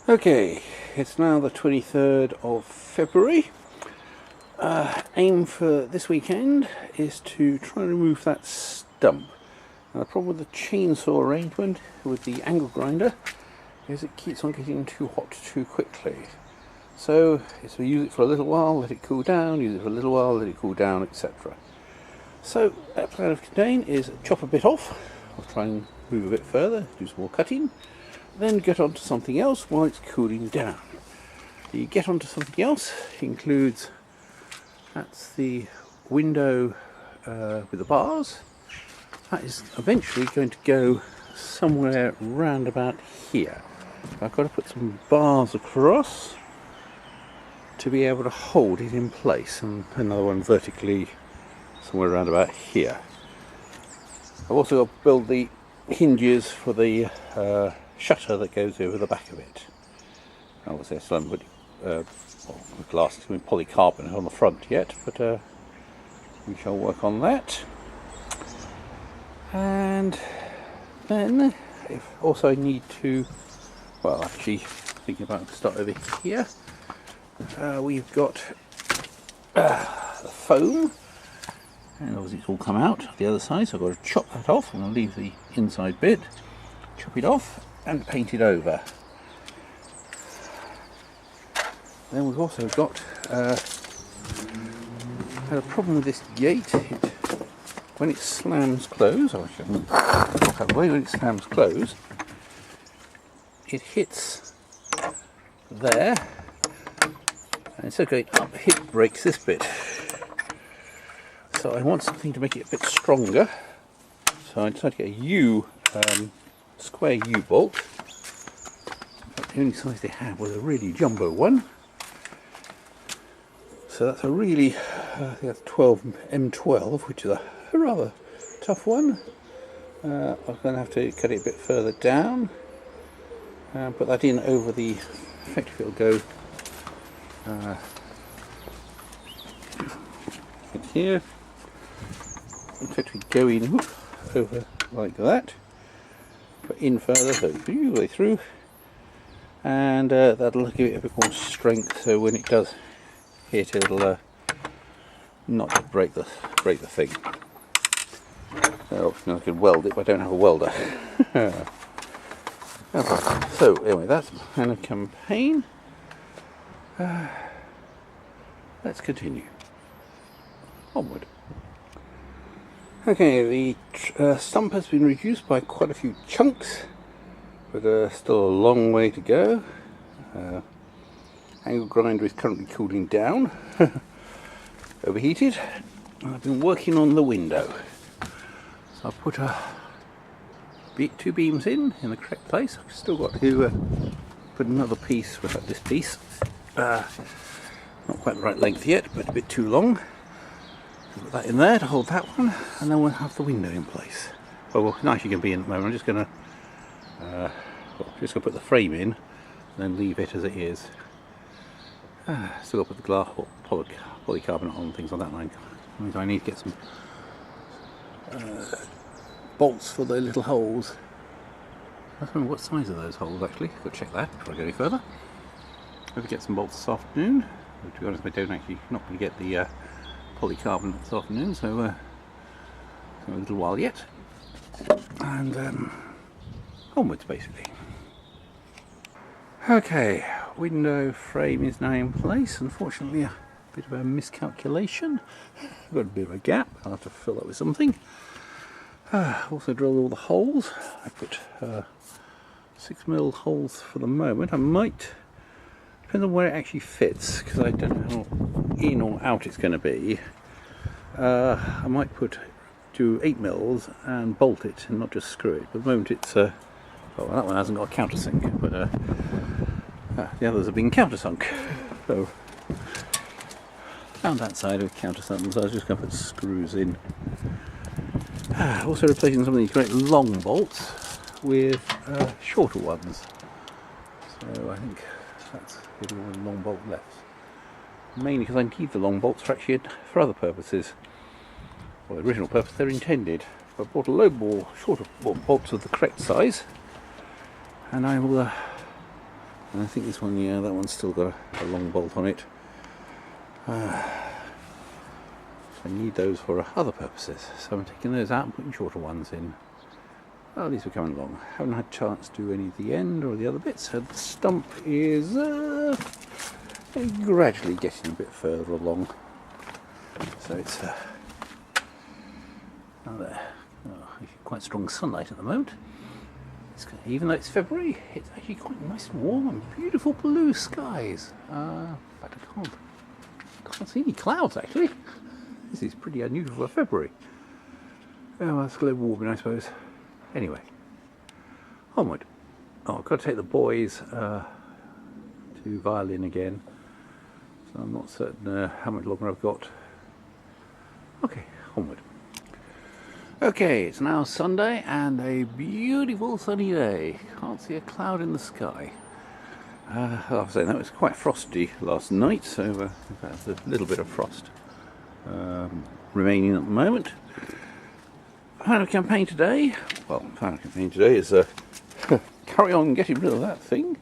Okay, it's now the 23rd of February. Aim for this weekend is to try and remove that stump. Now, the problem with the chainsaw arrangement with the angle grinder is it keeps on getting too hot too quickly. So it's to use it for a little while, let it cool down, use it for a little while, let it cool down, etc. So that plan of today is chop a bit off, I'll try and move a bit further, do some more cutting, then get onto something else while it's cooling down. The get onto something else includes, that's the window with the bars. That is eventually going to go somewhere round about here. I've got to put some bars across to be able to hold it in place, and another one vertically somewhere around about here. I've also got to build the hinges for the shutter that goes over the back of it. Obviously I still haven't put the glass is going to be polycarbonate on the front yet, but we shall work on that. And then also I need to, well, actually thinking about start over here. We've got the foam, and obviously it's all come out the other side, so I've got to chop that off. I'm going to leave the inside bit, chop it off and paint it over. Then we've also got had a problem with this gate. When it slams close, when it slams close, it hits there, and instead of going up, it breaks this bit. So I want something to make it a bit stronger. So I decided to get a square U bolt. But the only size they had was a really jumbo one. So that's a really, I think that's M12, which is a rather tough one. I'm going to have to cut it a bit further down. Put that in over the, effectively it'll go here. Effectively go in over like that. Put in further, so all the way through. And that'll give it a bit more strength, so when it does hit, it'll not just break the thing. Obviously I could weld it, but I don't have a welder. Okay. So anyway, that's the plan of campaign. Let's continue. Onward. Okay, the stump has been reduced by quite a few chunks, but still a long way to go. Angle grinder is currently cooling down, overheated. I've been working on the window. So I've put two beams in the correct place. I've still got to put another piece without this piece. Not quite the right length yet, but a bit too long. Put that in there to hold that one, and then we'll have the window in place. Well, nice you can be in at the moment. I'm just going to put the frame in, and then leave it as it is. Still got to put the glass or polycarbonate on, things on that line. I need to get some bolts for the little holes. I don't know what size are those holes actually. Got to check that before I go any further. I'll get some bolts this afternoon. To be honest, I don't actually, not going to get the polycarbonate this afternoon, so a little while yet. And onwards basically. Okay, window frame is now in place. Unfortunately, a bit of a miscalculation. I've got a bit of a gap. I'll have to fill that with something. Also drilled all the holes. I put 6mm holes for the moment. I might, depends on where it actually fits, because I don't know how in or out it's going to be. I might do 8mm and bolt it and not just screw it. But at the moment it's, well, that one hasn't got a countersink, but the others have been countersunk. So found that side of countersunk, so I was just going to put screws in. Also replacing some of these great long bolts with shorter ones. So I think that's the only one long bolt left. Mainly because I need the long bolts for other purposes. Well, the original purpose they're intended. I bought a load more shorter bolts of the correct size, and I will And I think this one, yeah, that one's still got a long bolt on it. I need those for other purposes, so I'm taking those out and putting shorter ones in. Well, these are coming along. Haven't had a chance to do any of the end or the other bits, so the stump is gradually getting a bit further along. So it's there. Quite strong sunlight at the moment. Even though it's February, it's actually quite nice and warm and beautiful blue skies. In fact, I can't see any clouds actually. This is pretty unusual for February. Oh, well, that's global warming, I suppose. Anyway, onward. Oh, I've got to take the boys to violin again, so I'm not certain how much longer I've got. Okay, onward. Okay, it's now Sunday and a beautiful sunny day. Can't see a cloud in the sky. I was saying that was quite frosty last night, so there's a little bit of frost remaining at the moment. Plan of campaign today. Well, plan of campaign today is carry on getting rid of that thing.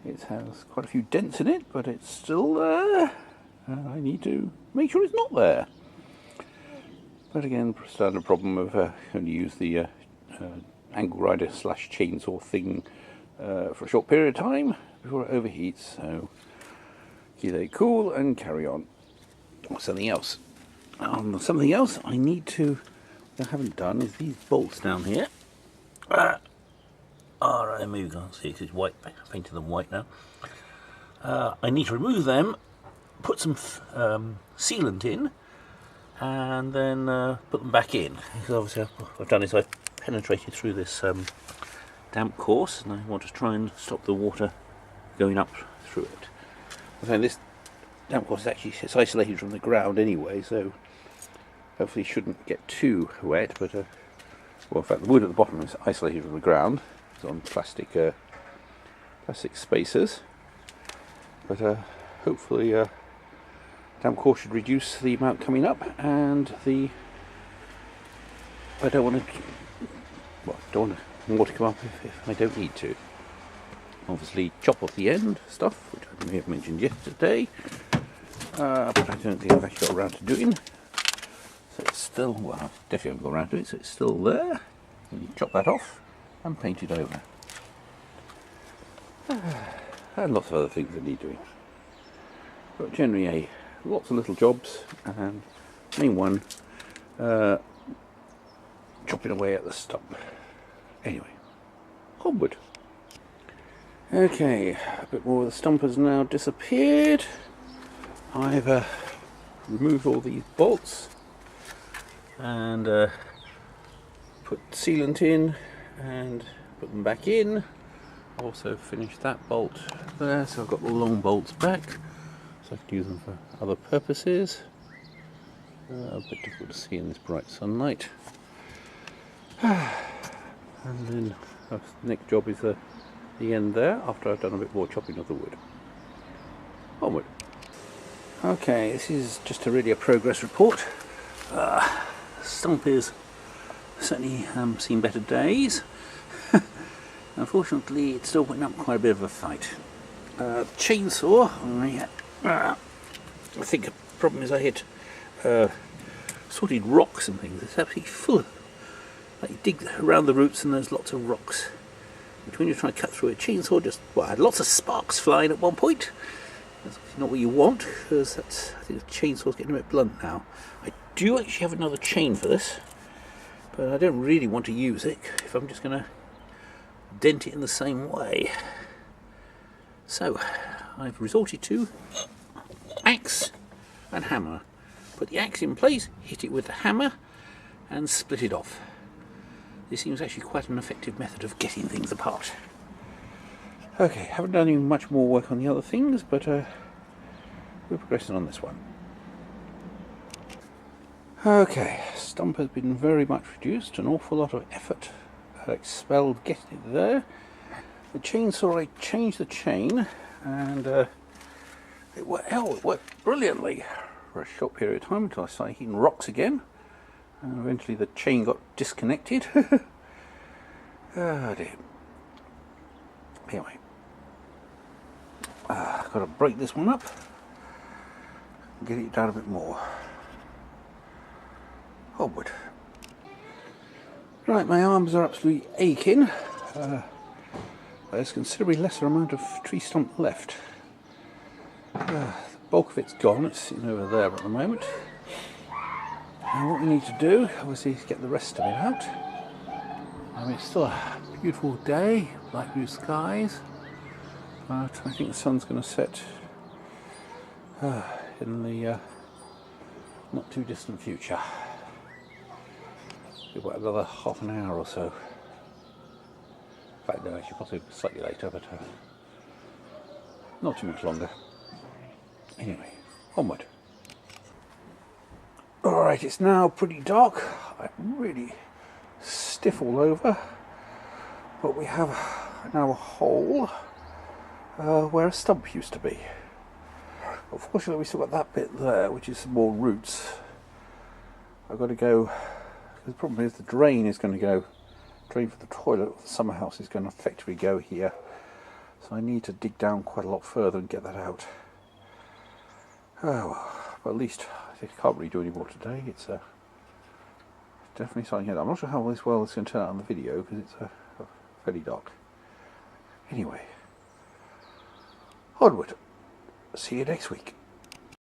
It has quite a few dents in it, but it's still there. I need to make sure it's not there. But again, standard problem of only use the angle grinder / chainsaw thing for a short period of time before it overheats. So keep it cool and carry on. Or something else. Something else I need to. What I haven't done is these bolts down here. Alright, maybe you can't see because it's white. I painted them white now. I need to remove them, put some sealant in, and then put them back in. Because obviously what I've done is I've penetrated through this damp course, and I want to try and stop the water going up through it. I find this damp course is actually isolated from the ground anyway, so hopefully shouldn't get too wet. But well, in fact, the wood at the bottom is isolated from the ground. It's on plastic spacers, but hopefully damp course should reduce the amount coming up, and I don't want more to come up if I don't need to. Obviously chop off the end stuff, which I may have mentioned yesterday, but I don't think I've actually got around to doing. So it's still, well, I definitely haven't got around to it, so it's still there. And you chop that off and paint it over. And lots of other things that need doing. But generally lots of little jobs, and main one, chopping away at the stump. Anyway, onward. Okay, a bit more of the stump has now disappeared. I've removed all these bolts and put sealant in and put them back in. Also finished that bolt there, so I've got the long bolts back, so I can use them for other purposes. A bit difficult to see in this bright sunlight. And then the next job is the end there, after I've done a bit more chopping of the wood. Onward. Okay, this is just really a progress report. Stump is certainly seen better days. Unfortunately, it's still putting up quite a bit of a fight. Chainsaw, I think the problem is I hit sorted rocks and things. It's absolutely full of, like, you dig around the roots and there's lots of rocks. Which when you're trying to cut through a chainsaw, I had lots of sparks flying at one point. That's not what you want, because I think the chainsaw's getting a bit blunt now. I do actually have another chain for this, but I don't really want to use it if I'm just going to dent it in the same way. So I've resorted to axe and hammer. Put the axe in place, hit it with the hammer, and split it off. This seems actually quite an effective method of getting things apart. Okay, haven't done any much more work on the other things, but we're progressing on this one. Okay, stump has been very much reduced, an awful lot of effort expelled getting it there. The chainsaw, I changed the chain, and it worked brilliantly for a short period of time until I started hitting rocks again, and eventually the chain got disconnected. Oh dear. Anyway, Got to break this one up and get it down a bit more. Onward. Right, my arms are absolutely aching. There's considerably lesser amount of tree stump left. The bulk of it's gone, it's sitting over there at the moment. And what we need to do, obviously, is get the rest of it out. I mean, it's still a beautiful day, light blue skies, but I think the sun's going to set in the not too distant future. About another half an hour or so. In fact, no, actually possibly slightly later, but not too much longer. Anyway, onward. Alright, it's now pretty dark. I'm really stiff all over. But we have now a hole where a stump used to be. Unfortunately, we still got that bit there, which is some more roots. I've got to go. The problem is the drain is going to go. Drain for the toilet or the summer house is going to effectively go here. So I need to dig down quite a lot further and get that out. Oh, but at least I can't really do any more today. It's definitely something here. I'm not sure how well it's going to turn out on the video because it's fairly dark. Anyway, onward. See you next week.